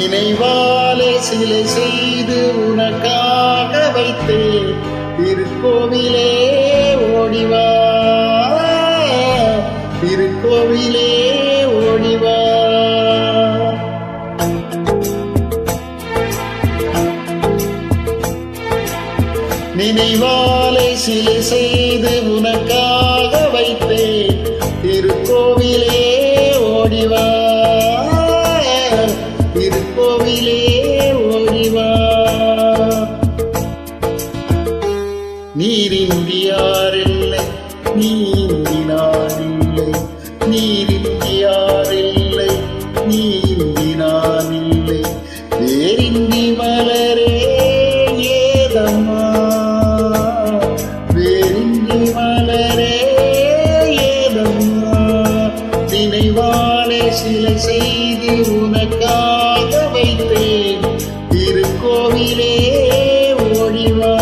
நினைவாலே சிலை செய்து உனக்காக வைத்தேன் திருக்கோவிலே ஓடிவா திருக்கோவிலே ஓடிவா நினைவாலே சிலை செய்து உனக்காக வைத்தேன் திருக்கோவிலே ஓடிவா திருக்கோவிலே ஓடிவா நீரின்றி யாரில்லை நீரின்றி நான் இல்லை நீரின்றி யாரில்லை நீரின்றி நான் இல்லை வேரின்றி மலரே ஏதம்மா வேரின்றி மலரே ஏதம்மா நினைவாலே சிலை செய்து உனக்காக வைத்தேன் திருக்கோவிலே ஓடிவா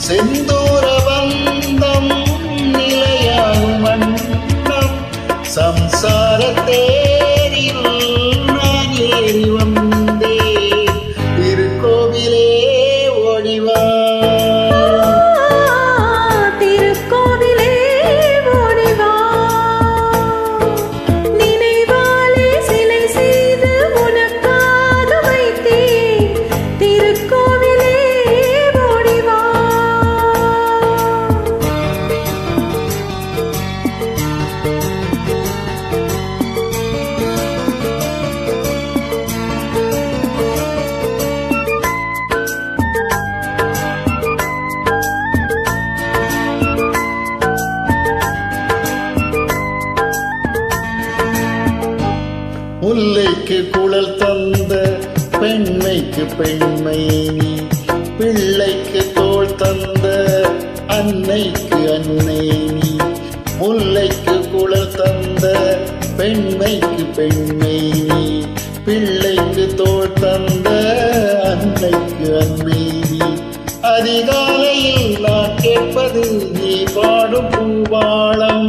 செந்தூர பந்தம் நிலையாகும் வண்ணம் சம்சார தேரில் நான் ஏறி வந்தேன் திருக்கோவிலே ஓடிவா திருக்கோவிலே ஓடிவா நினைவாலே சிலை செய்து உனக்காக வைத்தேன் திருக்கோவிலே ஓடிவா முல்லைக்கு குழல் தந்த பெண்மைக்கு பெண்மை நீ பிள்ளைக்கு தோள் தந்த அன்னைக்கு அன்னை நீ முல்லைக்கு குழல் தந்த பெண்மைக்கு பெண்மை நீ பிள்ளைக்கு தோள் தந்த அன்னைக்கு அன்னை நீ அதிகாலையில் நான் கேட்பது நீ பாடும் பூவாளம்